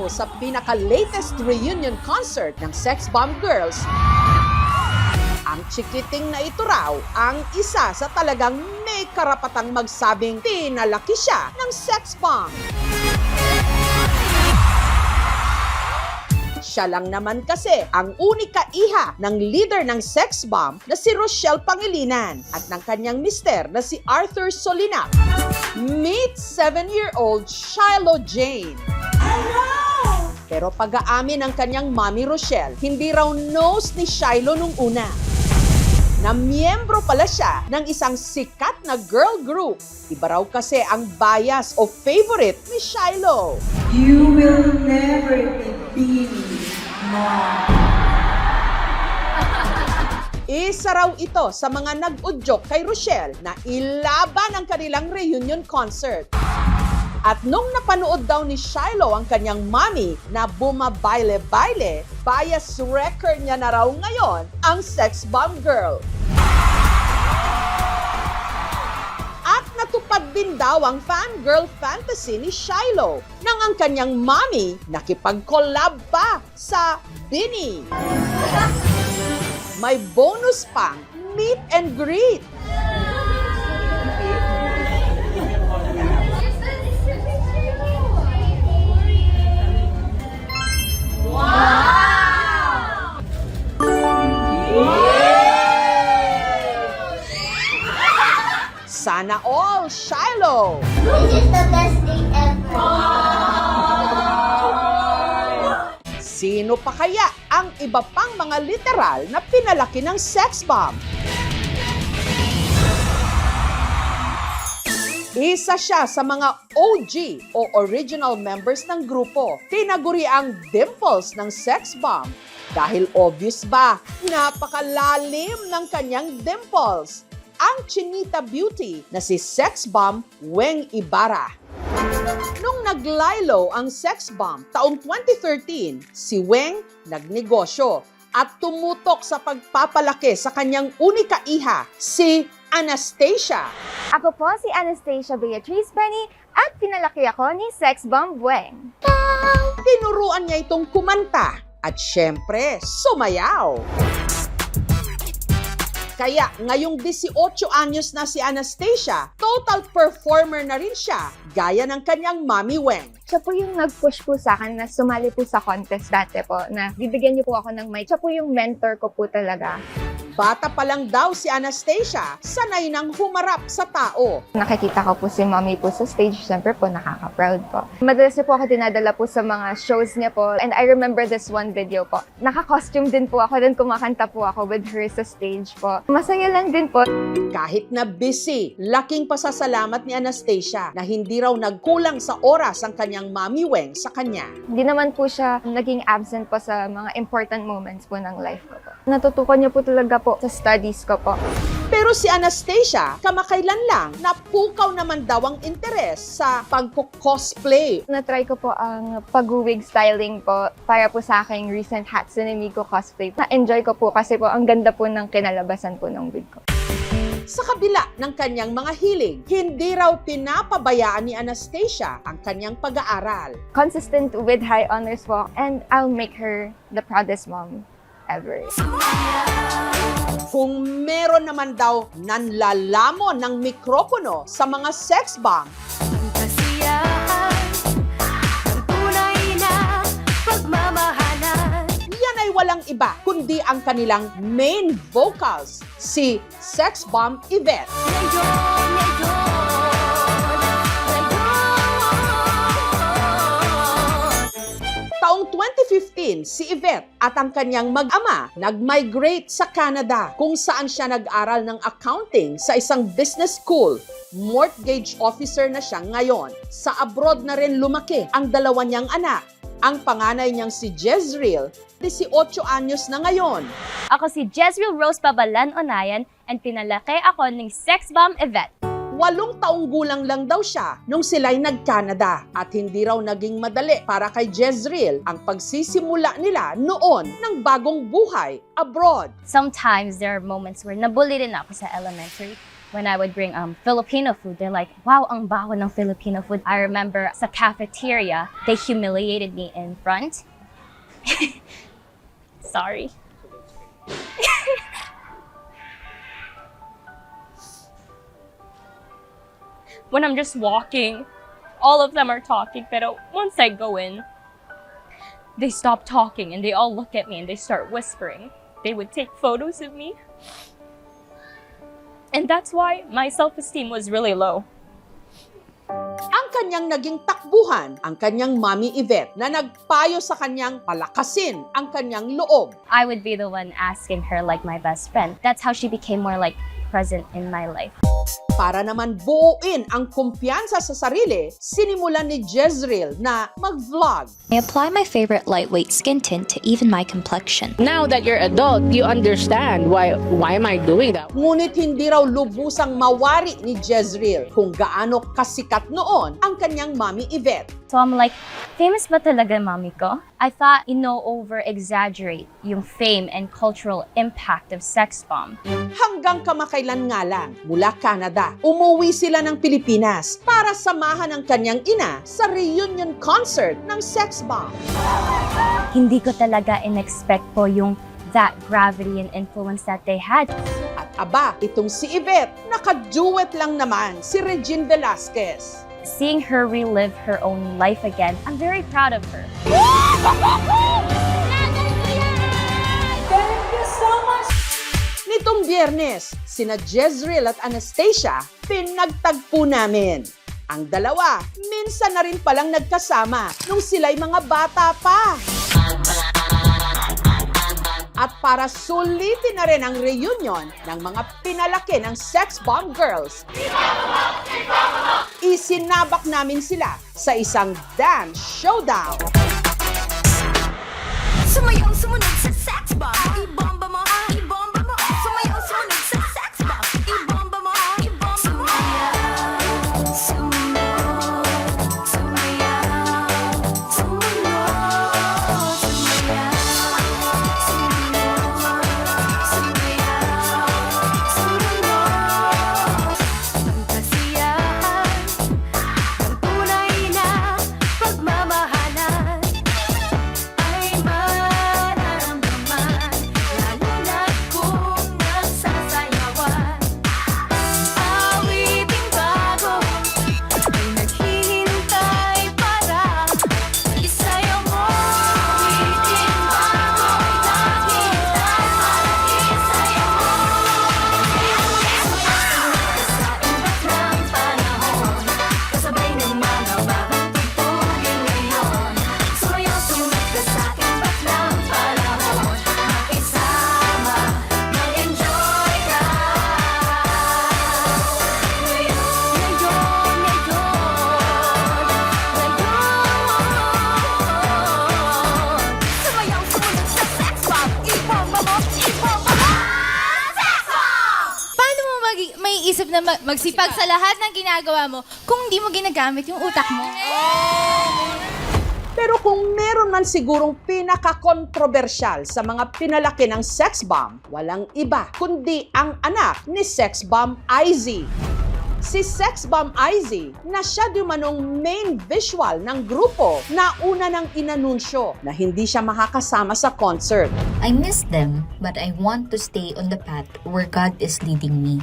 Shiloh sa pinaka-latest reunion concert ng Sex Bomb Girls. Ang chikiting na ito raw ang isa sa talagang may karapatang magsabing pinalaki siya ng Sex Bomb. Siya lang naman kasi ang unika iha ng leader ng Sex Bomb na si Rochelle Pangilinan at ng kanyang mister na si Arthur Solinap. Meet 7-year-old Shiloh Jane. Pero pag-aamin ng kanyang mommy Rochelle, hindi raw knows ni Shiloh nung una na miyembro pala siya ng isang sikat na girl group. Iba raw kasi ang bias o favorite ni Shiloh. You will never be mine. Isa raw ito sa mga nag-udyok kay Rochelle na ilaban ang kanilang reunion concert. At nung napanood daw ni Shiloh ang kanyang mommy na bumabayle-bayle, bias record niya na raw ngayon ang Sex Bomb Girl. At natupad din daw ang fangirl fantasy ni Shiloh nang ang kanyang mommy nakipag-collab pa sa Bini. May bonus pang meet and greet. Sana all, Shiloh! This is the best day ever. Sino pa kaya ang iba pang mga literal na pinalaki ng Sex Bomb? Isa siya sa mga OG o original members ng grupo. Tinaguri ang dimples ng Sex Bomb. Dahil obvious ba, napakalalim ng kanyang dimples. Ang Chinita Beauty na si Sex Bomb Weng Ibarra. Nung naglaylo ang Sex Bomb taong 2013, si Weng nagnegosyo at tumutok sa pagpapalaki sa kanyang unika iha, si Anastasia. Ako po si Anastasia Beatrice Benny at pinalaki ako ni Sex Bomb Weng. Tinuruan niya itong kumanta at syempre sumayaw. Kaya ngayong 18 anyos na si Anastasia, total performer na rin siya, gaya ng kanyang mommy Weng. Siya po yung nag-push po sa akin na sumali po sa contest dati po na bibigyan niyo po ako ng mic. Siya po yung mentor ko po talaga. Bata pa lang daw si Anastasia, sanay nang humarap sa tao. Nakikita ko po si mommy po sa stage, siyempre po nakaka-proud po. Madalas niya po ako dinadala po sa mga shows niya po. And I remember this one video po. Naka-costume din po ako, then kumakanta po ako with her sa stage po. Masaya lang din po. Kahit na busy, laking pasasalamat ni Anastasia na hindi raw nagkulang sa oras ang kanyang mommy Weng sa kanya. Hindi naman po siya naging absent po sa mga important moments po ng life ko po. Natutukan niya po talaga po sa studies ko po. Pero si Anastasia, kamakailan lang, napukaw naman daw ang interes sa pagko-cosplay. Na-try ko po ang pag-wig styling po para po sa aking recent Hatsune Miku cosplay. Na-enjoy ko po kasi po ang ganda po ng kinalabasan po ng wig ko. Sa kabila ng kanyang mga hiling, hindi raw pinapabayaan ni Anastasia ang kanyang pag-aaral. Consistent with high honors po, and I'll make her the proudest mom ever. Kung meron naman daw nanlalamon ng mikropono sa mga sex bomb, yan ay walang iba kundi ang kanilang main vocals, si Sex Bomb Yvette. Taong 2015, si Yvette at ang kanyang mag-ama nag-migrate sa Canada kung saan siya nag-aral ng accounting sa isang business school. Mortgage officer na siya ngayon. Sa abroad na rin lumaki ang dalawa niyang anak. Ang panganay niyang si Jezreel, 18 anyos na ngayon. Ako si Jezreel Rose Pabalan Onayan and pinalaki ako ng Sex Bomb Yvette. 8 taong gulang lang daw siya nung sila'y nag-Canada at hindi raw naging madali para kay Jezreel ang pagsisimula nila noon ng bagong buhay abroad. Sometimes there are moments where nabully rin ako sa elementary. when I would bring Filipino food, they're like, wow, ang baho ng Filipino food. I remember sa cafeteria, they humiliated me in front. Sorry. When I'm just walking, all of them are talking, pero once I go in, they stop talking and they all look at me and they start whispering. They would take photos of me. And that's why my self-esteem was really low. Ang kanyang naging takbuhan, ang kanyang Mommy Yvette na nagpayo sa kanyang palakasin ang kanyang loob. I would be the one asking her like my best friend. That's how she became more like present in my life. Para naman buuin ang kumpiyansa sa sarili, sinimulan ni Jezreel na mag-vlog. I apply my favorite lightweight skin tint to even my complexion. Now that you're adult, you understand why am I doing that? Ngunit hindi raw lubusang mawari ni Jezreel kung gaano kasikat noon ang kanyang Mommy Yvette. So I'm like, famous ba talaga mami ko? I thought, over-exaggerate yung fame and cultural impact of Sex Bomb. Hanggang kamakailan nga lang, mula Canada, umuwi sila ng Pilipinas para samahan ang kanyang ina sa reunion concert ng Sex Bomb. Hindi ko talaga in-expect po yung that gravity and influence that they had. At aba, itong si Yvette, naka-duet lang naman si Regine Velasquez. Seeing her relive her own life again, I'm very proud of her. Thank you so much! Nitong Biyernes, sina Jezreel at Anastasia pinagtagpo namin. Ang dalawa, minsan na rin palang nagkasama nung sila'y mga bata pa. At para sulitin na rin ang reunion ng mga pinalaki ng Sex Bomb Girls, isinabak namin sila sa isang dance showdown. Sumayang sumunod sa sex bomb. Ibomba mo, ibomba mo. Sumayang sumunod sa sex bomb. Ibomba mo, ibomba mo. Sumayaw, sumunod. Sumayaw, sumunod. Sumayaw, sumunod. Sumayaw, sumunod. Pagkasiyahan ng tunay na pagmamahalan ay mararamdaman, lalo na kung nagsasayawan. Awiting bago ay naghihintay para isayaw mo. Awiting bago ay naghihintay para isayaw mo. Sumayaw sa iba't ng panahon, kasabay ng mga bagong tugtugin ngayon. Sumayaw ka sa iba't ng panahon, makisama, mag-enjoy ka. Sumayaw sumunod sa sex bomb. Ibomba mo, ibomba mo. Sex bomb! Paano mo may isip na magsipag sa lahat ng ginagawa mo kung hindi mo ginagamit yung utak mo? Pero kung meron man sigurong pinaka-kontrobersyal sa mga pinalaki ng Sex Bomb, walang iba kundi ang anak ni Sex Bomb Izzy. Si Sex Bomb Izzy na siya di manong main visual ng grupo na una nang inanunsyo na hindi siya makakasama sa concert. I miss them, but I want to stay on the path where God is leading me.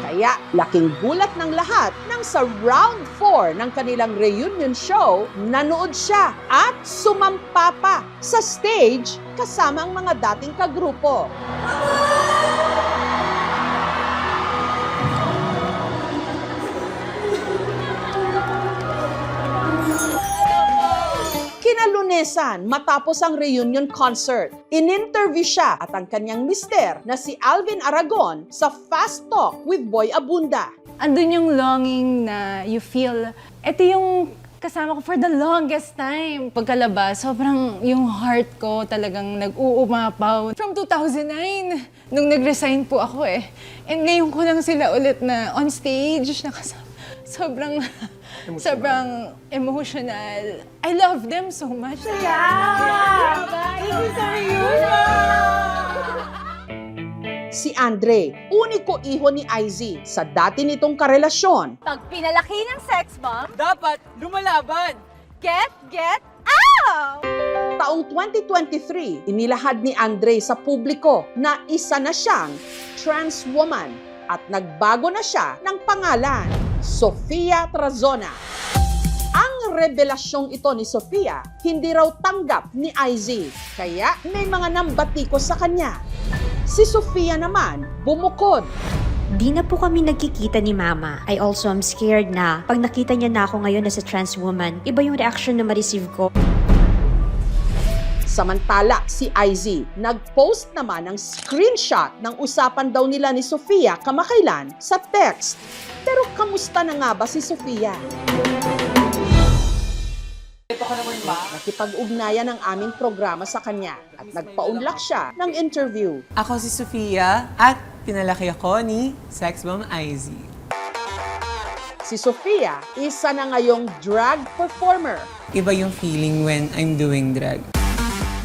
Kaya laking gulat ng lahat nang sa round 4 ng kanilang reunion show, nanood siya at sumampa pa sa stage kasama ang mga dating kagrupo. Kinalunesan matapos ang reunion concert, in-interview siya at ang kanyang mister na si Alvin Aragon sa Fast Talk with Boy Abunda. Andun yung longing na you feel, ito yung kasama ko for the longest time. Pagkalabas, sobrang yung heart ko talagang nag-uumapaw. From 2009, nung nag-resign po ako eh. And ngayon ko lang sila ulit na on stage, nakasama. sobrang emotional. I love them so much. Si Andre, uniko iho ni IZ sa dati nitong karelasyon. Pag pinalaki ng sex bomb, Dapat lumalaban! get out! Taong 2023, inilahad ni Andre sa publiko na isa na siyang trans woman at nagbago na siya ng pangalan, Sofia Trazona. Ang revelasyong ito ni Sofia, hindi raw tanggap ni IZ, kaya may mga nambatikos sa kanya. Si Sofia naman, bumukod. Di na po kami nagkikita ni Mama. I also am scared na pag nakita niya na ako ngayon as a trans woman, iba yung reaction na ma-receive ko. Samantala, si IZ nag-post naman ng screenshot ng usapan daw nila ni Sofia kamakailan sa text. Pero kamusta na nga ba si Sofia? Nakipag-ugnayan ang aming programa sa kanya at nagpaunlak siya ng interview. Ako si Sofia at pinalaki ako ni Sex Bomb IZ. Si Sofia, isa na ngayong drag performer. Iba yung feeling when I'm doing drag.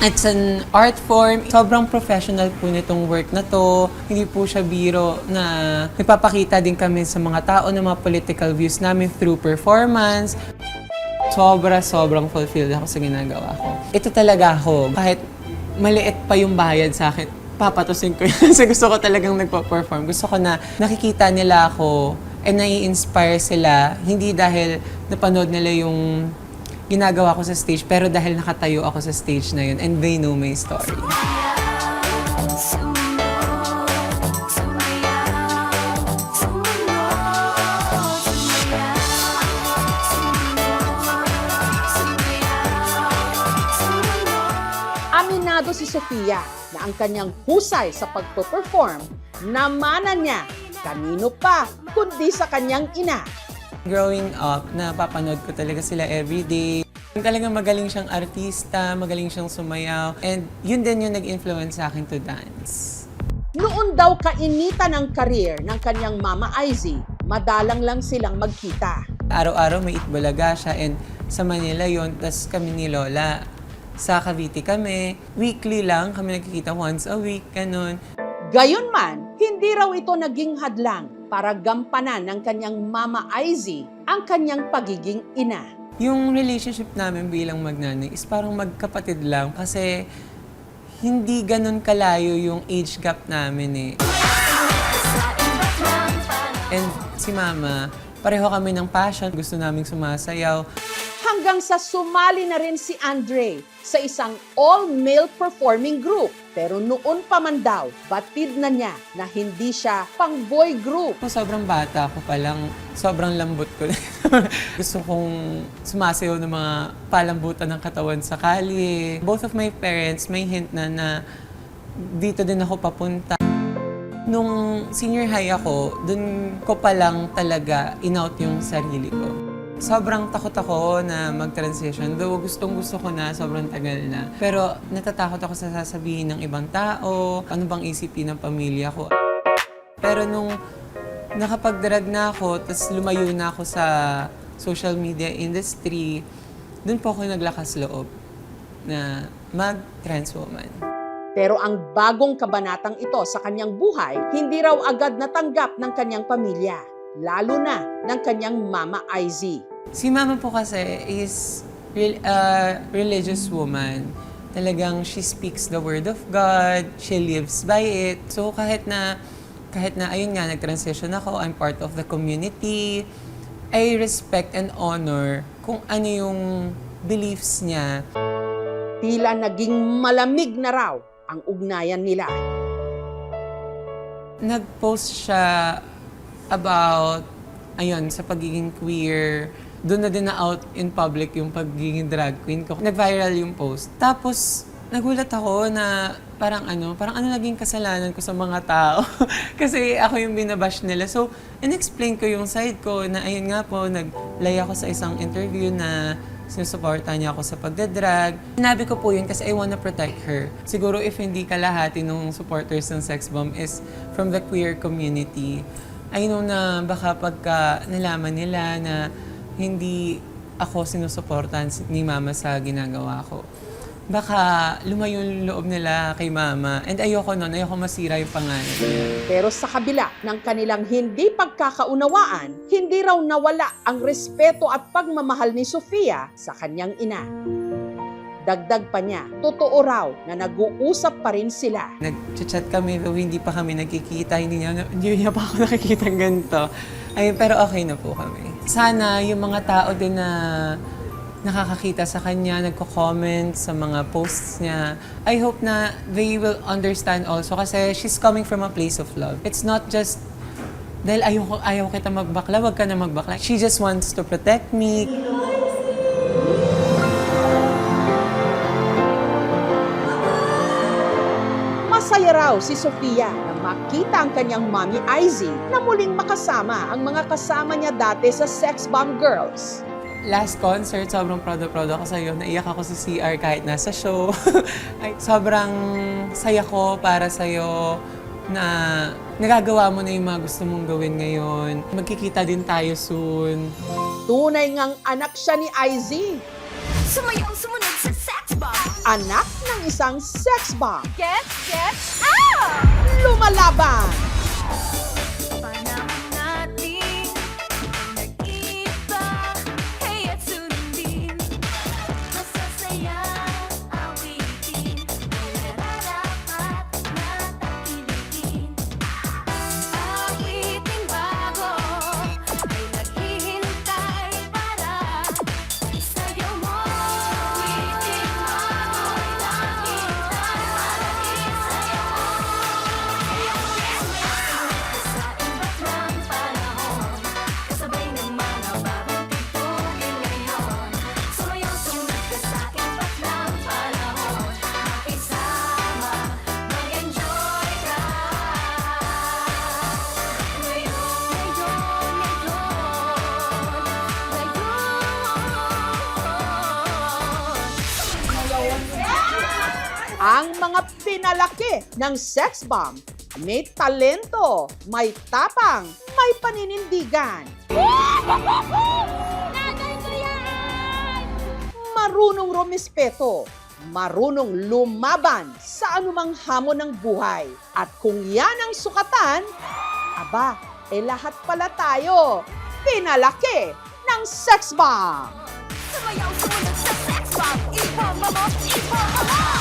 It's an art form. Sobrang professional po nitong work na to. Hindi po siya biro na nagpapakita din kami sa mga tao ng mga political views namin through performance. Sobrang fulfilled ako sa ginagawa ko. Ito talaga ako. Kahit maliit pa yung bayad sa akin, papatusin ko yun. Kasi gusto ko talagang nagpa-perform. Gusto ko na nakikita nila ako and nai-inspire sila. Hindi dahil napanood nila yung ginagawa ko sa stage, pero dahil nakatayo ako sa stage na yun and they know my story. Aminado si Sofia na ang kanyang husay sa pagpo-perform namana niya kanino pa kundi sa kanyang ina. Growing up, napapanood ko talaga sila everyday. Talagang magaling siyang artista, magaling siyang sumayaw, and yun din yung nag-influence sa akin to dance. Noon daw kainita ng career ng kanyang mama IZ, madalang lang silang magkita. Araw-araw may Itbulaga siya, and sa Manila yun, tas kami ni Lola. Sa Cavite kami, weekly lang kami nagkikita once a week, ganun. Gayunman, hindi raw ito naging hadlang para gampanan ng kanyang mama IZ ang kanyang pagiging ina. Yung relationship namin bilang magnanay is parang magkapatid lang kasi hindi ganun kalayo yung age gap namin eh. And si Mama, pareho kami ng passion, gusto naming sumasayaw. Hanggang sa sumali na rin si Andre sa isang all-male performing group. Pero noon pa man daw, batid na niya na hindi siya pang-boy group. Sobrang bata ko pa lang, sobrang lambot ko. Gusto kong sumasayaw ng mga palambutan ng katawan sa kalye. Both of my parents may hint na dito din ako papunta. Nung senior high ako, dun ko pa lang talaga in-out yung sarili ko. Sobrang takot ako na mag-transition. Though gustong-gusto ko na, sobrang tagal na. Pero natatakot ako sa sasabihin ng ibang tao, ano bang isipin ng pamilya ko. Pero nung nakapag-drag na ako, tapos lumayo na ako sa social media industry, dun po ako naglakas loob na mag-trans woman. Pero ang bagong kabanatang ito sa kanyang buhay, hindi raw agad natanggap ng kanyang pamilya, lalo na ng kanyang mama IZ. Si Mama po kasi is religious woman. Talagang she speaks the word of God, she lives by it. So kahit na ayun nga, nag-transition ako, I'm part of the community, I respect and honor kung ano yung beliefs niya. Tila naging malamig na raw ang ugnayan nila. Nag-post siya about, ayun, sa pagiging queer. Doon na din na out in public yung pagiging drag queen ko. Nag-viral yung post. Tapos, nagulat ako na parang ano naging kasalanan ko sa mga tao. Kasi ako yung binabash nila. So, in-explain ko yung side ko na ayun nga po, naglay ako sa isang interview na sinusuporta niya ako sa pagdadrag. Sinabi ko po yun kasi I wanna protect her. Siguro if hindi kalahati ng supporters ng Sex Bomb is from the queer community. I know na baka pagka nalaman nila na hindi ako sinusuportahan ni Mama sa ginagawa ko, baka lumayo yung loob nila kay Mama. And ayoko nun, ayoko masira yung pangalan niya. Pero sa kabila ng kanilang hindi pagkakaunawaan, hindi raw nawala ang respeto at pagmamahal ni Sofia sa kanyang ina. Dagdag pa niya, totoo raw na nag-uusap pa rin sila. Nag-chat kami, though hindi pa kami nagkikita, hindi niya pa ako nakikita ganito. Ay, pero okay na po kami. Sana yung mga tao din na nakakakita sa kanya, nagko-comment sa mga posts niya, I hope na they will understand also kasi she's coming from a place of love. It's not just dahil ayaw kita magbakla, wag ka na magbakla. She just wants to protect me. Masaya raw si Sofia na makita ang kanyang mommy Izzy na muling makasama ang mga kasama niya dati sa Sex Bomb Girls. Last concert, sobrang proud ako sa'yo. Naiyak ako sa CR kahit nasa show. Ay, sobrang saya ko para sa'yo na nagagawa mo na yung mga gusto mong gawin ngayon. Magkikita din tayo soon. Tunay ngang anak siya ni Izzy. Sumayaw, sumunod sa sex bomb. Anak ng isang sex bomb. Get out! Lumalaban! Panahon natin nag-iba, kaya't sundin. Masasaya awitin, may nararapat na tangkilikin. Awiting bago ay naghihintay para sa'yo mo. Awiting bago ay naghihintay para sa'yo mo. Sa iba't ng panahon, kasabay ng mga bagong tugtugin ngayon. Sumayaw, sumunod ka sa'king batlang panahon. Makisama, mag-enjoy ka. Ang mga pinalaki ng sex bomb, may talento, may tapang, may paninindigan. Marunong rumispeto, marunong lumaban sa anumang hamon ng buhay. At kung yan ang sukatan, aba, lahat pala tayo pinalaki ng sex bomb. Sumayaw, sumunod sa sex bomb. Ibomba mo, ibomba mo.